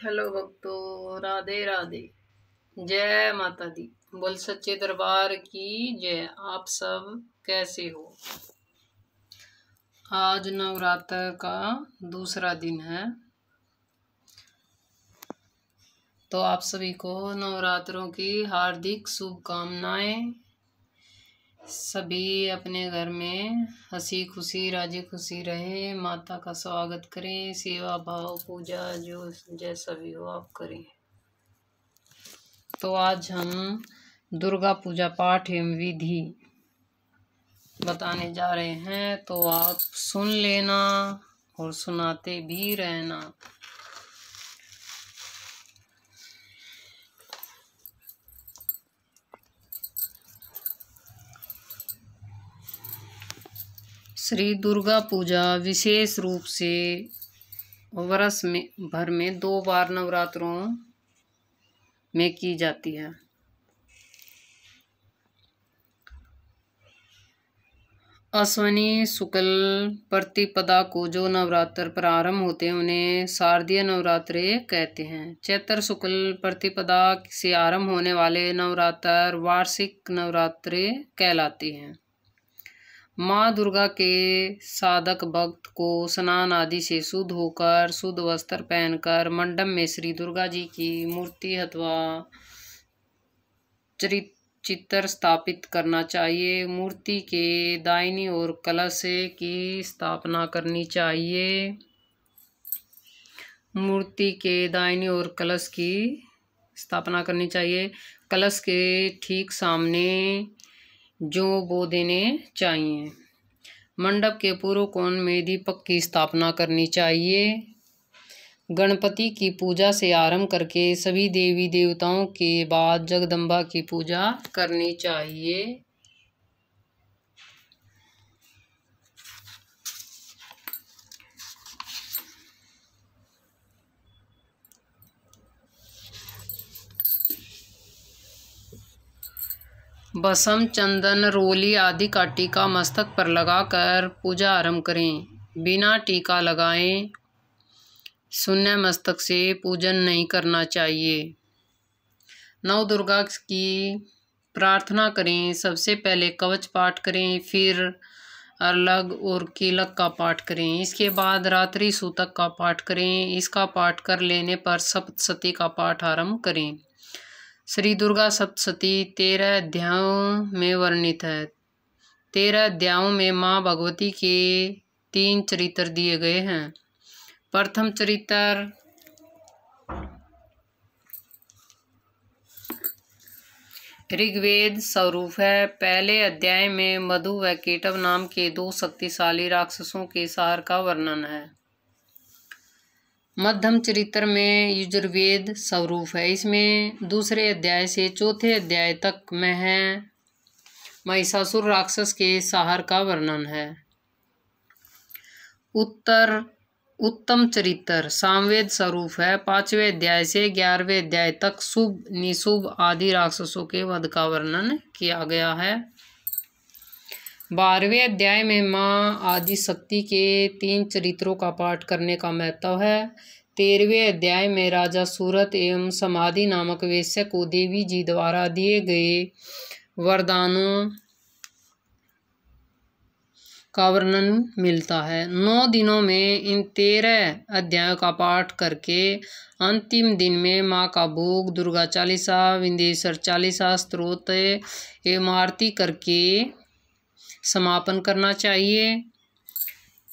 Hello भक्तों, राधे राधे, जय माता दी। बोल सच्चे दरबार की जय। आप सब कैसे हो? आज नवरात्र का दूसरा दिन है, तो आप सभी को नवरात्रों की हार्दिक शुभकामनाएं। सभी अपने घर में हंसी खुशी राजी खुशी रहे, माता का स्वागत करें, सेवा भाव पूजा जो जैसा भी हो आप करें। तो आज हम दुर्गा पूजा पाठ एवं विधि बताने जा रहे हैं, तो आप सुन लेना और सुनाते भी रहना। श्री दुर्गा पूजा विशेष रूप से वर्ष में भर में 2 बार नवरात्रों में की जाती है। अश्विनी शुक्ल प्रतिपदा को जो नवरात्र प्रारंभ होते हैं उन्हें शारदीय नवरात्रे कहते हैं। चैत्र शुक्ल प्रतिपदा से आरंभ होने वाले नवरात्र वार्षिक नवरात्रे कहलाती हैं। माँ दुर्गा के साधक भक्त को स्नान आदि से शुद्ध होकर शुद्ध वस्त्र पहनकर मंडप में श्री दुर्गा जी की मूर्ति अथवा चित्र स्थापित करना चाहिए। मूर्ति के दाहिनी ओर कलश की स्थापना करनी चाहिए। मूर्ति के दाहिनी ओर कलश की स्थापना करनी चाहिए। कलश के ठीक सामने जो बो देने चाहिए। मंडप के पूर्व कोण में दीपक की स्थापना करनी चाहिए। गणपति की पूजा से आरंभ करके सभी देवी देवताओं के बाद जगदम्बा की पूजा करनी चाहिए। भस्म चंदन रोली आदि का टीका मस्तक पर लगाकर पूजा आरंभ करें। बिना टीका लगाएं शून्य मस्तक से पूजन नहीं करना चाहिए। नव दुर्गा की प्रार्थना करें। सबसे पहले कवच पाठ करें, फिर अर्लग और कीलक का पाठ करें। इसके बाद रात्रि सूतक का पाठ करें। इसका पाठ कर लेने पर सप्तशती का पाठ आरंभ करें। श्री दुर्गा सप्तशती 13 अध्यायों में वर्णित है। 13 अध्यायों में माँ भगवती के 3 चरित्र दिए गए हैं। प्रथम चरित्र ऋग्वेद स्वरूप है। पहले अध्याय में मधु व केटव नाम के 2 शक्तिशाली राक्षसों के सार का वर्णन है। मध्यम चरित्र में यजुर्वेद स्वरूप है। इसमें दूसरे अध्याय से चौथे अध्याय तक में महिषासुर राक्षस के संहार का वर्णन है। उत्तम चरित्र सामवेद स्वरूप है। 5वें अध्याय से 11वें अध्याय तक शुभ निशुभ आदि राक्षसों के वध का वर्णन किया गया है। 12वें अध्याय में माँ आदि शक्ति के 3 चरित्रों का पाठ करने का महत्व है। 13वें अध्याय में राजा सूरत एवं समाधि नामक वेश्या को देवी जी द्वारा दिए गए वरदानों का वर्णन मिलता है। 9 दिनों में इन 13 अध्यायों का पाठ करके अंतिम दिन में माँ का भोग दुर्गा चालीसा, विंध्येश्वर चालीसा, स्तोत्र एवं आरती करके समापन करना चाहिए।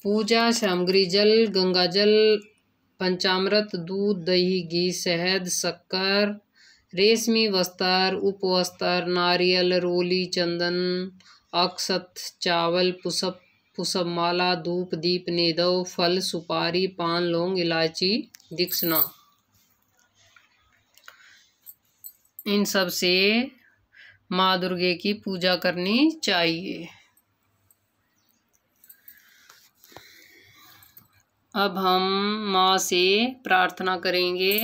पूजा सामग्री जल, गंगा जल, पंचामृत, दूध, दही, घी, शहद, शक्कर, रेशमी वस्त्र, उपवस्त्र, नारियल, रोली, चंदन, अक्षत, चावल, पुष्प माला, धूप, दीप, नेदव, फल, सुपारी, पान, लौंग, इलायची, दक्षिणा। इन सब से माँ दुर्गे की पूजा करनी चाहिए। अब हम माँ से प्रार्थना करेंगे।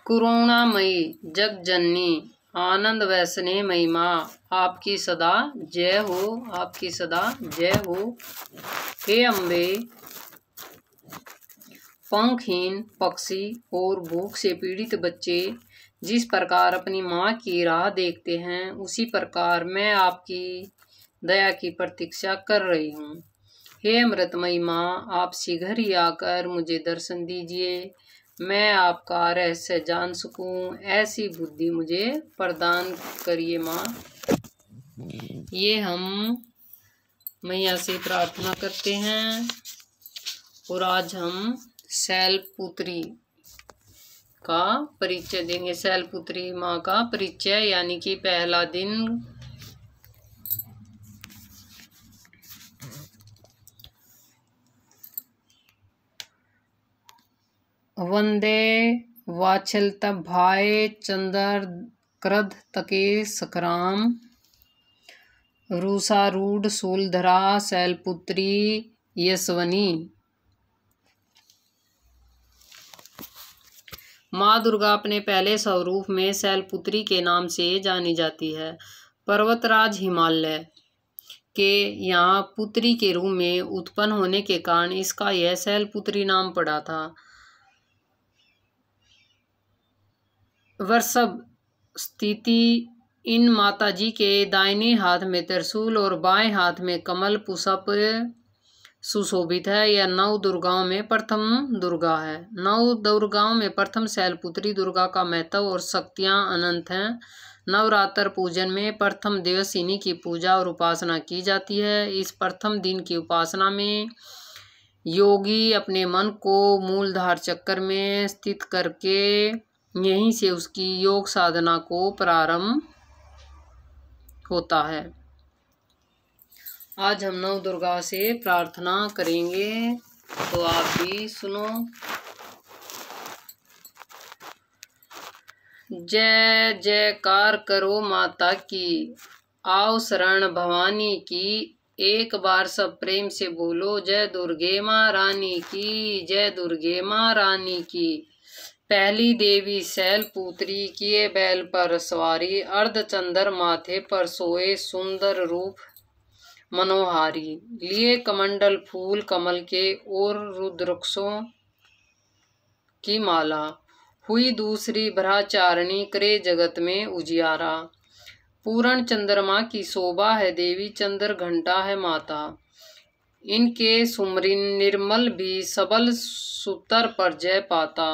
करुणामयी जगजननी आनंद वैष्णव महिमा आपकी सदा जय हो, आपकी सदा जय हो। हे अम्बे, पंखहीन पक्षी और भूख से पीड़ित बच्चे जिस प्रकार अपनी माँ की राह देखते हैं, उसी प्रकार मैं आपकी दया की प्रतीक्षा कर रही हूँ। हे अमृतमयी माँ, आप शीघ्र ही आकर मुझे दर्शन दीजिए, मैं आपका रहस्य जान सकूं, ऐसी बुद्धि मुझे प्रदान करिए माँ। ये हम मैया से प्रार्थना करते हैं। और आज हम शैलपुत्री का परिचय देंगे। शैलपुत्री माँ का परिचय यानी कि पहला दिन। वंदे वात्सल्यभाय चंद्र कृद तके सकराम, रूषारूढ़ शूलधरा शैलपुत्री यशवनी। माँ दुर्गा अपने पहले स्वरूप में शैलपुत्री के नाम से जानी जाती है। पर्वतराज हिमालय के यहाँ पुत्री के रूप में उत्पन्न होने के कारण इसका यह शैलपुत्री नाम पड़ा था। वृषभ स्थिति इन माताजी के दाहिने हाथ में त्रिशूल और बाएं हाथ में कमल पुष्प सुशोभित है। यह 9 दुर्गाओं में प्रथम दुर्गा है। 9 दुर्गाओं में प्रथम शैलपुत्री दुर्गा का महत्व और शक्तियां अनंत हैं। नवरात्र पूजन में प्रथम दिवस इन्हीं की पूजा और उपासना की जाती है। इस प्रथम दिन की उपासना में योगी अपने मन को मूलधार चक्र में स्थित करके यहीं से उसकी योग साधना को प्रारंभ होता है। आज हम 9 दुर्गा से प्रार्थना करेंगे, तो आप भी सुनो। जय जयकार करो माता की, आओ शरण भवानी की, एक बार सब प्रेम से बोलो जय दुर्गे माँ रानी की, जय दुर्गे माँ रानी की। पहली देवी शैलपुत्री किए बैल पर सवारी, अर्धचंद्र माथे पर सोए सुंदर रूप मनोहारी, लिए कमंडल फूल कमल के और रुद्राक्षों की माला, हुई दूसरी ब्रह्मचारिणी करे जगत में उजियारा। पूर्ण चंद्रमा की शोभा है देवी, चंद्र घंटा है माता, इनके सुमरिन निर्मल भी सबल सूतर पर जय पाता।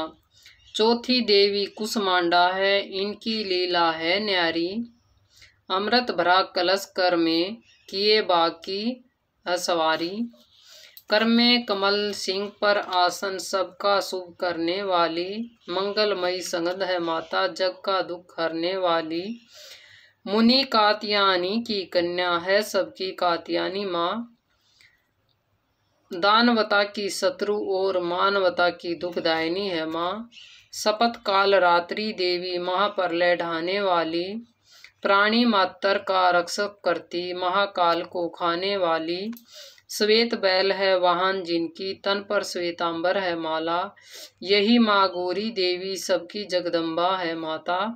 चौथी देवी कुसमांडा है, इनकी लीला है न्यारी, अमृत भरा कलश कर में किए बाकी सवारी, कर में कमल सिंह पर आसन सबका शुभ करने वाली, मंगलमयी संगत है माता जग का दुख हरने वाली। मुनि कात्यायनी की कन्या है सबकी कात्यायनी माँ, दानवता की शत्रु और मानवता की दुखदायिनी है माँ। शपथ काल रात्रि देवी महाप्रलय ढाने वाली, प्राणी मात्र का रक्षक करती महाकाल को खाने वाली। श्वेत बैल है वाहन जिनकी, तन पर श्वेतांबर है माला, यही माँ गौरी देवी सबकी जगदम्बा है माता।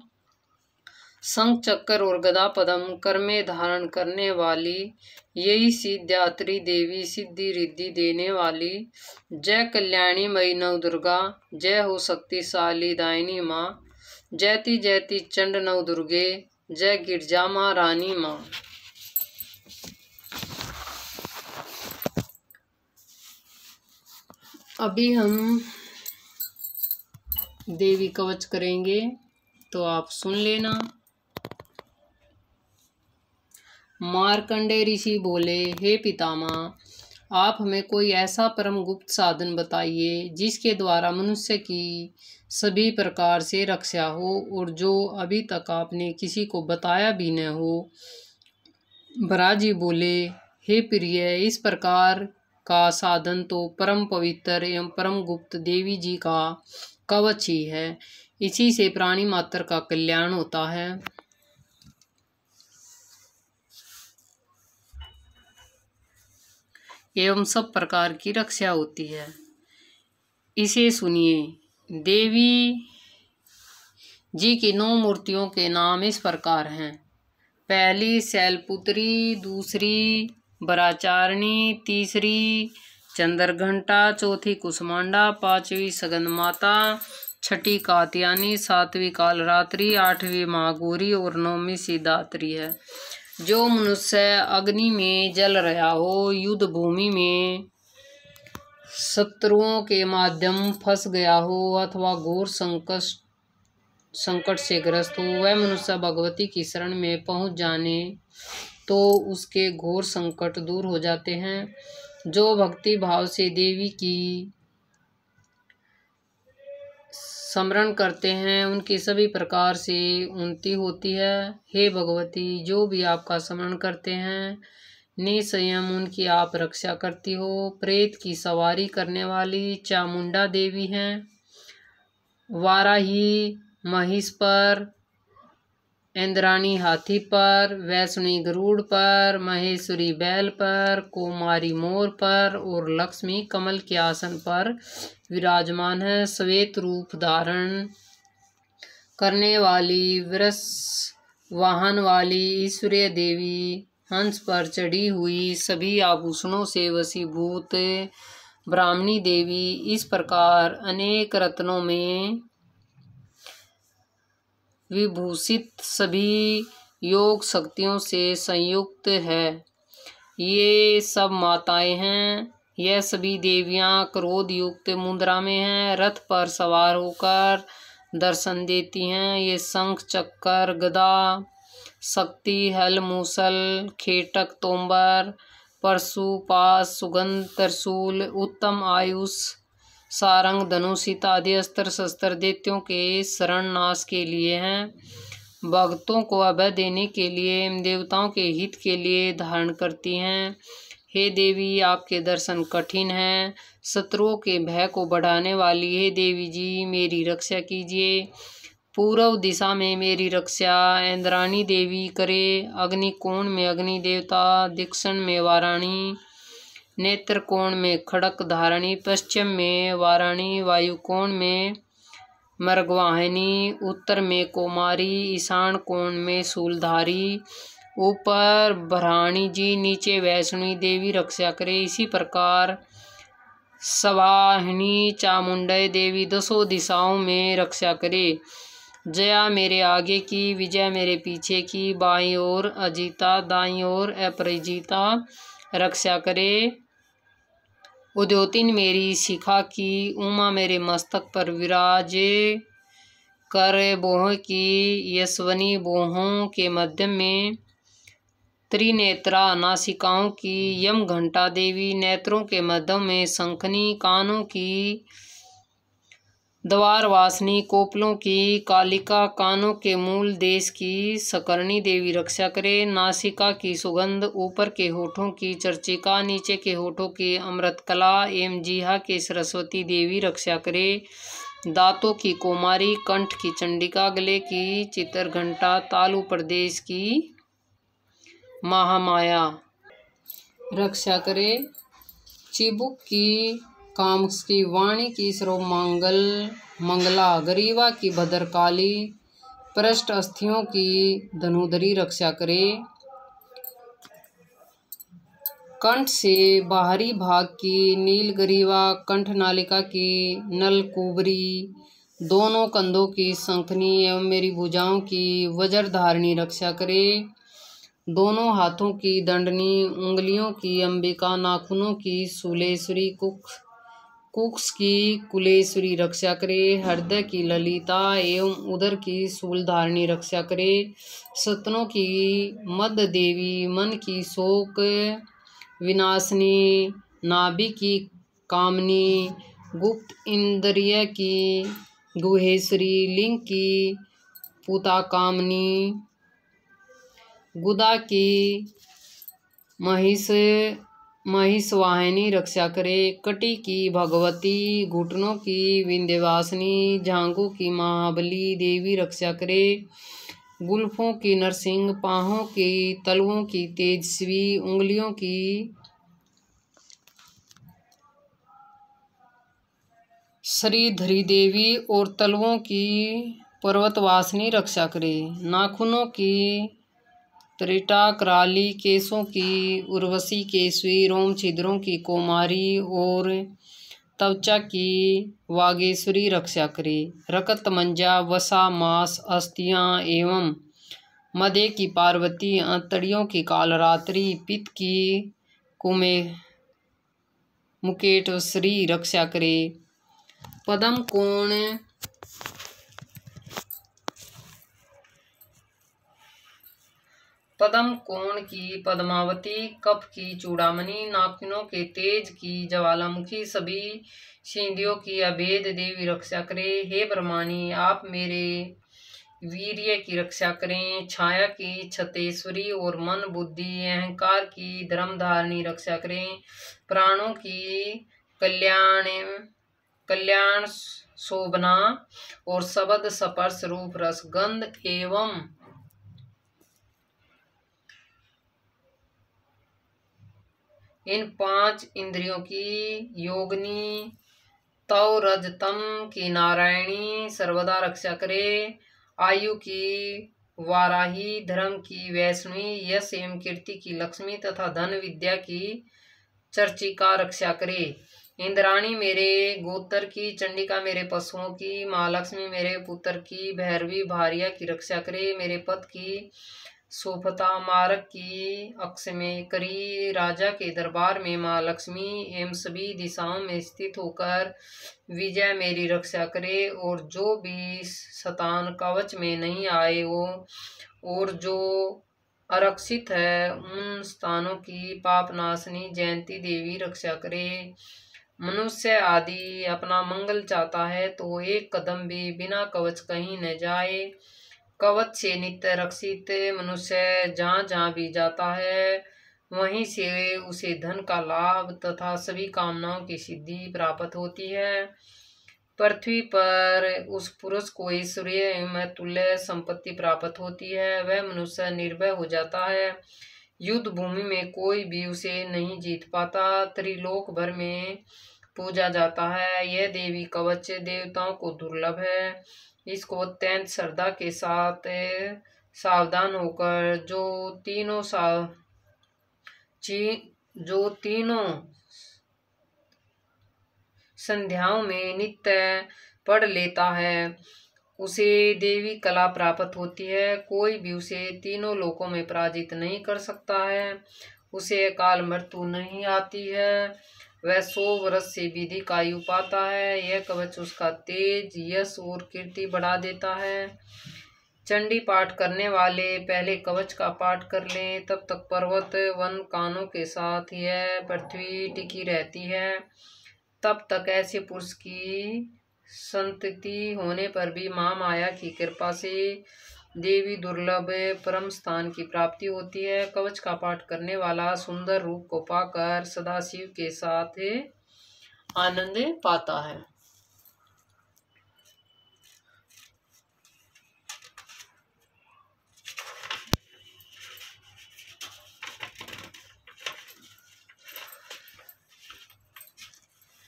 शंख चक्र और गदा पद्म कर में धारण करने वाली, यही सिद्धात्री देवी सिद्धि रिद्धि देने वाली। जय कल्याणी मई नव दुर्गा, जय हो शक्तिशाली दायिनी माँ, जयति जयति चंड नव दुर्गे, जय गिरजा माँ रानी माँ। अभी हम देवी कवच करेंगे, तो आप सुन लेना। मार्कंडेय ऋषि बोले, हे पितामह, आप हमें कोई ऐसा परम गुप्त साधन बताइए जिसके द्वारा मनुष्य की सभी प्रकार से रक्षा हो और जो अभी तक आपने किसी को बताया भी न हो। भराजी बोले, हे प्रिय, इस प्रकार का साधन तो परम पवित्र एवं परम गुप्त देवी जी का कवच ही है, इसी से प्राणी मात्र का कल्याण होता है। एवं सब प्रकार की रक्षा होती है। इसे सुनिए। देवी जी की 9 मूर्तियों के नाम इस प्रकार हैं। पहली शैलपुत्री, दूसरी बराचारणी, तीसरी चंद्रघंटा, चौथी कुसमांडा, पांचवी सगंध माता, छठी कात्यायनी, सातवीं कालरात्रि, आठवीं महागौरी और नौवीं सिद्धात्री है। जो मनुष्य अग्नि में जल रहा हो, युद्ध भूमि में शत्रुओं के माध्यम फंस गया हो अथवा घोर संकट से ग्रस्त हो, वह मनुष्य भगवती की शरण में पहुंच जाने तो उसके घोर संकट दूर हो जाते हैं। जो भक्ति भाव से देवी की स्मरण करते हैं उनकी सभी प्रकार से उन्नति होती है। हे भगवती, जो भी आपका स्मरण करते हैं निसंयम उनकी आप रक्षा करती हो। प्रेत की सवारी करने वाली चामुंडा देवी हैं। वाराही महिष पर, इंद्राणी हाथी पर, वैष्णवी गरुड़ पर, महेश्वरी बैल पर, कुमारी मोर पर और लक्ष्मी कमल के आसन पर विराजमान है। श्वेत रूप धारण करने वाली वृष वाहन वाली ईश्वरीय देवी, हंस पर चढ़ी हुई, सभी आभूषणों से वशीभूत ब्राह्मणी देवी, इस प्रकार अनेक रत्नों में विभूषित सभी योग शक्तियों से संयुक्त है। ये सब माताएं हैं। यह सभी देवियां क्रोध युक्त मुद्रा में हैं, रथ पर सवार होकर दर्शन देती हैं। ये शंख चक्कर गदा शक्ति हल मूसल खेटक तोमर परशु पास सुगंध त्रिशूल उत्तम आयुष सारंग धनुष इत्यादि अस्त्र शस्त्र दैत्यों के शरण नाश के लिए हैं। भक्तों को अभय देने के लिए देवताओं के हित के लिए धारण करती हैं। हे देवी, आपके दर्शन कठिन हैं। शत्रुओं के भय को बढ़ाने वाली हे देवी जी, मेरी रक्षा कीजिए। पूर्व दिशा में मेरी रक्षा इंद्राणी देवी करे। अग्निकोण में अग्नि देवता, दक्षिण में वाराणी, नेत्र कोण में खड़क धारणी, पश्चिम में वाराणी, वायुकोण में मृगवाहिनी, उत्तर में कुमारी, ईशान कोण में शूलधारी, ऊपर भराणी जी, नीचे वैष्णवी देवी रक्षा करे। इसी प्रकार सवाहिनी चामुंडा देवी दसों दिशाओं में रक्षा करे। जया मेरे आगे की, विजय मेरे पीछे की, बाईं ओर अजिता, दाईं ओर अपराजिता रक्षा करे। उद्योतिन मेरी शिखा की, उमा मेरे मस्तक पर विराजे कर बोह की, यशवनी बोहों के मध्य में, त्रिनेत्रा नासिकाओं की, यम घंटा देवी नेत्रों के मध्य में, शंखनी कानों की, द्वारवासिनी कोपलों की, कालिका कानों के मूल देश की, सकरणी देवी रक्षा करे। नासिका की सुगंध, ऊपर के होठों की चर्चिका, नीचे के होठों की अमृतकला एवं जीहा के सरस्वती देवी रक्षा करे। दांतों की कुमारी, कंठ की चंडिका, गले की चित्रघंटा, तालु प्रदेश की महामाया रक्षा करे। चिबुक की कामक्स की, वाणी की सर्वमांगल मंगला, गरीवा की भद्रकाली, पृष्ठ अस्थियों की धनुधरी रक्षा करे। कंठ से बाहरी भाग की नीलगरीवा, कंठ नालिका की नलकुबरी, दोनों कंधों की शंखनी एवं मेरी भुजाओं की वज्रधारिणी रक्षा करे। दोनों हाथों की दंडनी, उंगलियों की अंबिका, नाखूनों की शूलेश्वरी, कुक्ष की कुलेश्वरी रक्षा करे। हृदय की ललिता एवं उदर की शूलधारिणी रक्षा करे। सतनों की मध्य देवी, मन की शोक विनाशिनी, नाभि की कामनी, गुप्त इंद्रिय की गुहेश्वरी, लिंग की पुताकामनी, गुदा की महिषवाहिनी रक्षा करे। कटी की भगवती, घुटनों की विंध्यवासिनी, झांगों की महाबली देवी रक्षा करे। गुल्फों की नरसिंह, पाहों की तलवों की तेजस्वी, उंगलियों की श्रीधरी देवी और तलवों की पर्वतवासिनी रक्षा करे। नाखूनों की त्रिटा कराली, केशों की उर्वशी केशवी, रोम छिद्रों की कौमारी और त्वचा की वागेश्वरी रक्षा करे। रकत मंजा, वसा, मांस, अस्थियां एवं मदे की पार्वती, अंतड़ियों की कालरात्रि, पित्त की कुमे मुकेटश्री रक्षा करे। पद्म कोण की पद्मावती, कफ की चूड़ामणि, नाखूनों के तेज की ज्वालामुखी, सभी सिंधियों की अभेद देवी रक्षा करे। हे ब्रह्माणी, आप मेरे वीर्य की रक्षा करें। छाया की छतेश्वरी और मन, बुद्धि, अहंकार की धर्मधारिणी रक्षा करें। प्राणों की कल्याण शोभना और शब्द, स्पर्श, रूप, रस, गंध एवं इन 5 इंद्रियों की योगिनी, तव रजतम की नारायणी सर्वदा रक्षा करे। आयु की वाराही, धर्म की वैष्णवी, यश एवं कीर्ति की लक्ष्मी तथा धन विद्या की चर्चिका रक्षा करे। इंद्राणी मेरे गोत्र की, चंडिका मेरे पशुओं की, महालक्ष्मी मेरे पुत्र की, भैरवी भार्या की रक्षा करे। मेरे पद की सोफता, मारक की अक्ष में करी, राजा के दरबार में महालक्ष्मी एवं सभी दिशाओं में स्थित होकर विजय मेरी रक्षा करे। और जो भी शतान कवच में नहीं आए वो और जो आरक्षित है उन स्थानों की पापनाशनी जयंती देवी रक्षा करे। मनुष्य आदि अपना मंगल चाहता है तो एक कदम भी बिना कवच कहीं न जाए। कवच से नित्य रक्षित मनुष्य जहाँ जहाँ भी जाता है वहीं से उसे धन का लाभ तथा सभी कामनाओं की सिद्धि प्राप्त होती है। पृथ्वी पर उस पुरुष को ऐश्वर्य एवं तुल्य संपत्ति प्राप्त होती है। वह मनुष्य निर्भय हो जाता है। युद्ध भूमि में कोई भी उसे नहीं जीत पाता। त्रिलोक भर में पूजा जाता है। यह देवी कवच देवताओं को दुर्लभ है। इसको अत्यंत श्रद्धा के साथ सावधान होकर जो तीनों संध्याओं में नित्य पढ़ लेता है उसे देवी कला प्राप्त होती है। कोई भी उसे तीनों लोकों में पराजित नहीं कर सकता है। उसे अकाल मृत्यु नहीं आती है। वह 100 वर्ष से भी अधिक आयु पाता है। यह कवच उसका तेज, यश और कीर्ति बढ़ा देता है। चंडी पाठ करने वाले पहले कवच का पाठ कर लें, तब तक पर्वत वन कानों के साथ यह पृथ्वी टिकी रहती है। तब तक ऐसे पुरुष की संतति होने पर भी महामाया की कृपा से देवी दुर्लभ परम स्थान की प्राप्ति होती है। कवच का पाठ करने वाला सुंदर रूप को पाकर सदाशिव के साथ आनंद पाता है।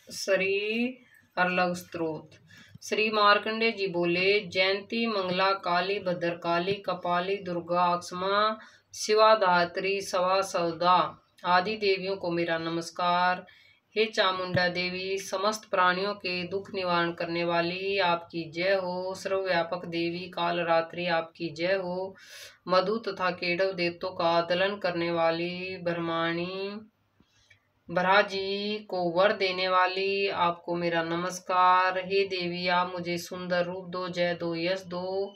श्री अर्लग स्त्रोत। श्री मार्कंडे जी बोले, जयंती, मंगला, काली, भद्रकाली, कपाली, दुर्गा, अक्षमा, शिवा, धात्री, सवा, सौदा आदि देवियों को मेरा नमस्कार। हे चामुंडा देवी, समस्त प्राणियों के दुख निवारण करने वाली आपकी जय हो। सर्वव्यापक देवी कालरात्रि आपकी जय हो। मधु तथा केडव देवतों का दलन करने वाली ब्रह्माणी ब्रह्माजी को वर देने वाली आपको मेरा नमस्कार। हे देवी, आप मुझे सुंदर रूप दो, जय दो, यश दो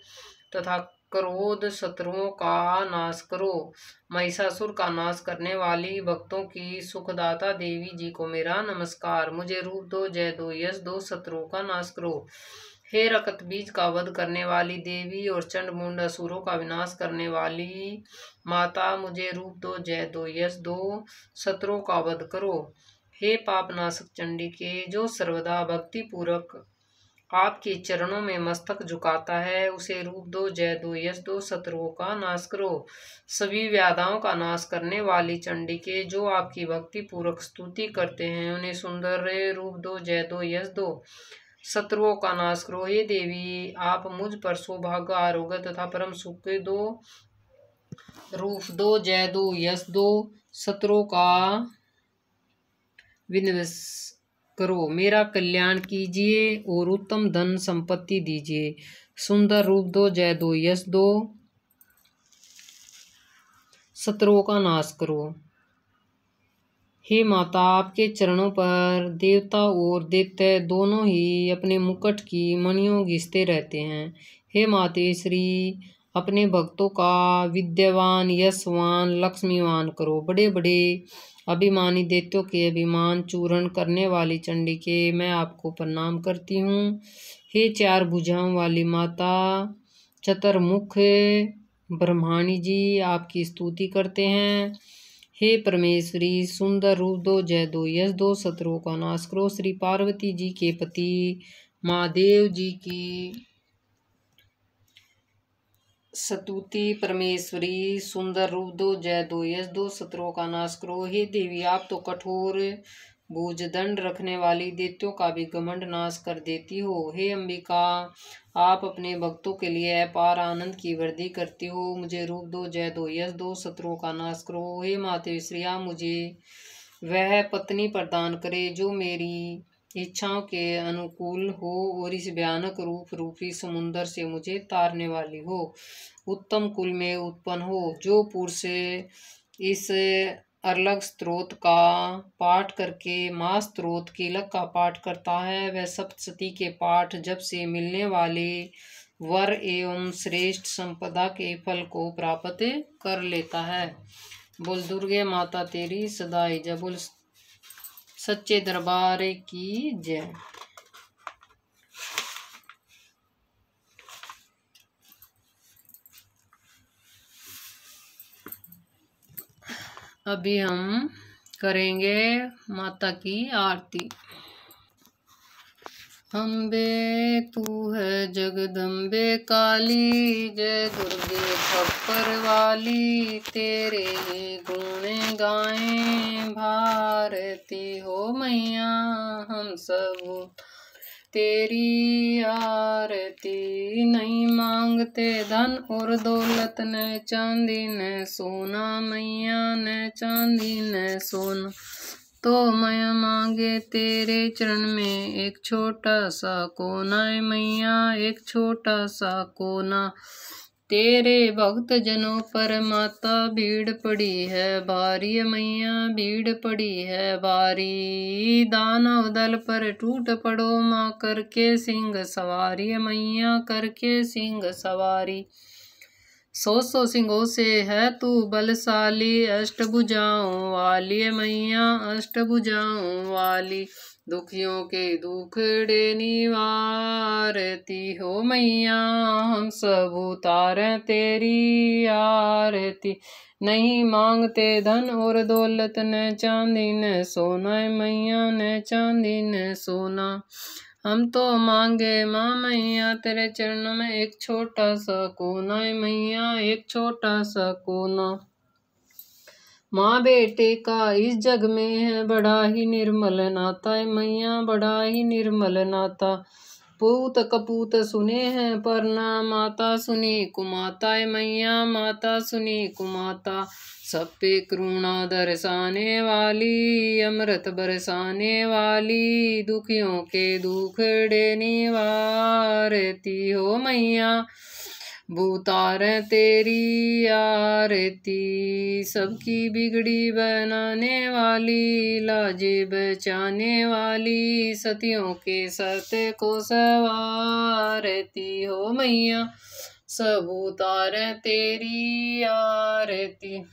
तथा क्रोध शत्रुओं का नाश करो। महिषासुर का नाश करने वाली भक्तों की सुखदाता देवी जी को मेरा नमस्कार। मुझे रूप दो, जय दो, यश दो, शत्रुओं का नाश करो। हे रकत बीज का वध करने वाली देवी और चंड मुंड असुरों का विनाश करने वाली माता, मुझे रूप दो, जय दो, यश दो, शत्रुओं का वध करो। हे पापनाशक चंडिके, जो सर्वदा भक्ति पूर्वक आपके चरणों में मस्तक झुकाता है उसे रूप दो, जय दो, यश दो, शत्रुओं का नाश करो। सभी व्याधाओं का नाश करने वाली चंडिके, जो आपकी भक्ति पूर्वक स्तुति करते हैं उन्हें सुंदर रूप दो, जय दो, यश दो, शत्रुओं का नाश करो। हे देवी, आप मुझ पर सौभाग्य, आरोग्य तथा परम सुख के दो, रूप दो, जय दो, यश दो, शत्रुओं का विनाश करो, मेरा कल्याण कीजिए और उत्तम धन संपत्ति दीजिए। सुंदर रूप दो, जय दो, यश दो, शत्रुओं का नाश करो। हे माता, आपके चरणों पर देवता और दैत्य दोनों ही अपने मुकुट की मणियों घिसते रहते हैं। हे मातेश्वरी, अपने भक्तों का विद्यावान, यशवान, लक्ष्मीवान करो। बड़े बड़े अभिमानी दैत्यों के अभिमान चूर्ण करने वाली चंडिके, मैं आपको प्रणाम करती हूँ। हे चार भुजाओं वाली माता, चतुर्मुख ब्रह्माणी जी, आपकी स्तुति करते हैं। हे परमेश्वरी, सुंदर रूप दो, जय दो, यश दो, शत्रुओं का नाश करो। श्री पार्वती जी के पति महादेव जी की स्तुति। परमेश्वरी, सुंदर रूप दो, जय दो, यश दो, शत्रुओं का नाश करो। हे देवी, आप तो कठोर भुजदंड रखने वाली दैत्यों का भी घमंड नाश कर देती हो। हे अंबिका, आप अपने भक्तों के लिए अपार आनंद की वृद्धि करती हो। मुझे रूप दो, जय दो, यश दो, शत्रुओं का नाश करो। हे मातेश्वरी, आप मुझे वह पत्नी प्रदान करे जो मेरी इच्छाओं के अनुकूल हो और इस भयानक रूप रूपी समुद्र से मुझे तारने वाली हो। उत्तम कुल में उत्पन्न हो। जो पुरुष इस अर्लग स्त्रोत का पाठ करके माँ स्त्रोत कीलक का पाठ करता है, वह सप्तशती के पाठ जब से मिलने वाले वर एवं श्रेष्ठ संपदा के फल को प्राप्त कर लेता है। बोल दुर्गे माता तेरी सदाई जय। बोल सच्चे दरबार की जय। अभी हम करेंगे माता की आरती। अम्बे तू है जगदम्बे काली, जय दुर्गे खप्पर वाली, तेरे गुण गाएं भारती हो मैया हम सब तेरी आरती। नहीं मांगते धन और दौलत, न चांदी न सोना मैया, न चांदी न सोना, तो मैं मांगे तेरे चरण में एक छोटा सा कोना मैया, एक छोटा सा कोना। तेरे भक्त जनों पर माता भीड़ पड़ी है भारी मैया, भीड़ पड़ी है भारी। दानव दल पर टूट पड़ो माँ, करके सिंह सवारी मैया, करके सिंह सवारी। सौ सिंहों से है तू बलशाली, अष्टभुजाओं वाली मैया, अष्टभुजाओं वाली। दुखियों के दुखड़े निवारती हो मैया, हम सब उतारें तेरी आरती। नहीं मांगते धन और दौलत, न चांदी न सोना मैया, न चांदी न सोना। हम तो मांगे माँ मैया तेरे चरणों में एक छोटा सा कोना मैया, एक छोटा सा कोना। माँ बेटे का इस जग में है बड़ा ही निर्मल नाता मैया, बड़ा ही निर्मल नाता। पूत कपूत सुने हैं पर ना माता सुनी कुमाता मैया, माता सुनी कुमाता। सब पे करुणा दर्शाने वाली, अमृत बरसाने वाली, दुखियों के दुखड़े निवारती हो मैया, भूतारें तेरी आरती। सबकी बिगड़ी बनाने वाली, लाजे बचाने वाली, सतियों के सत्य को सवारती हो मैया, सब उतारें तेरी आरती।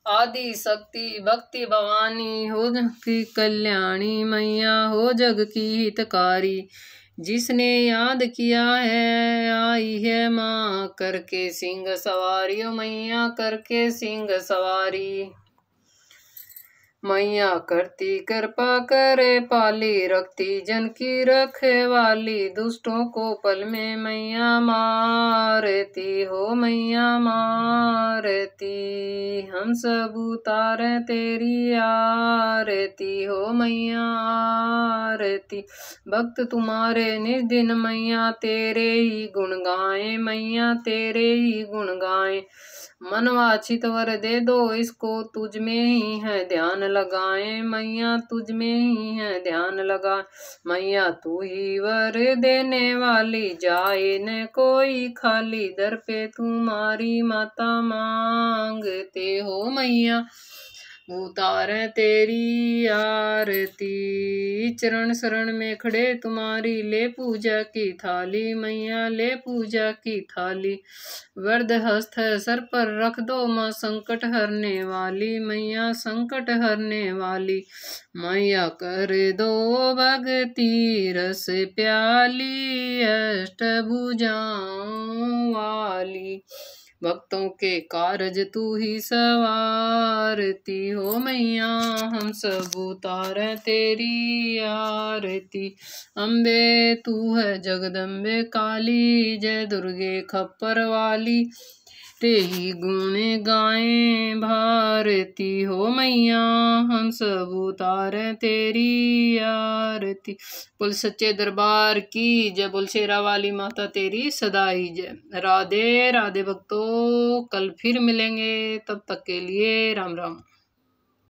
आदि शक्ति भक्ति भवानी हो जग की कल्याणी मैया, हो जग की हितकारी। जिसने याद किया है आई है माँ, करके सिंह सवारी मैया, करके सिंह सवारी। मैया करती कृपा करे पाली, रखती जन की रखवाली, दुष्टों को पल में मैया मारती हो मैया मारती। हम सब उतारे तेरी आरती हो मैया आरती, भक्त तुम्हारे निज दिन मैया तेरे ही गुण गाएं मैया तेरे ही गुण गाएं। मनवांछित वर दे दो इसको, तुझ में ही है ध्यान लगाएं मैया तुझ में ही है ध्यान लगा। मैया तू ही वर देने वाली, जाए न कोई खाली, दर पे तुम्हारी माता मांगते हो मैया उतारे तेरी आरती। चरण शरण में खड़े तुम्हारी, ले पूजा की थाली मैया ले पूजा की थाली। वरद हस्त सर पर रख दो माँ, संकट हरने वाली मैया संकट हरने वाली। मैया कर दो भगती रस प्याली, अष्टभुजाओं वाली, भक्तों के कारज तू ही सवारती हो मैया हम सब उतारे तेरी आरती। अम्बे तू है जगदम्बे काली, जय दुर्गे खप्पर वाली, तेही गुण गाएं भारती हो मैया हम सब उतारे तेरी आरती। बोल सच्चे दरबार की जय, बोल शेरा वाली माता तेरी सदाई जय। राधे राधे भक्तों, कल फिर मिलेंगे, तब तक के लिए राम राम।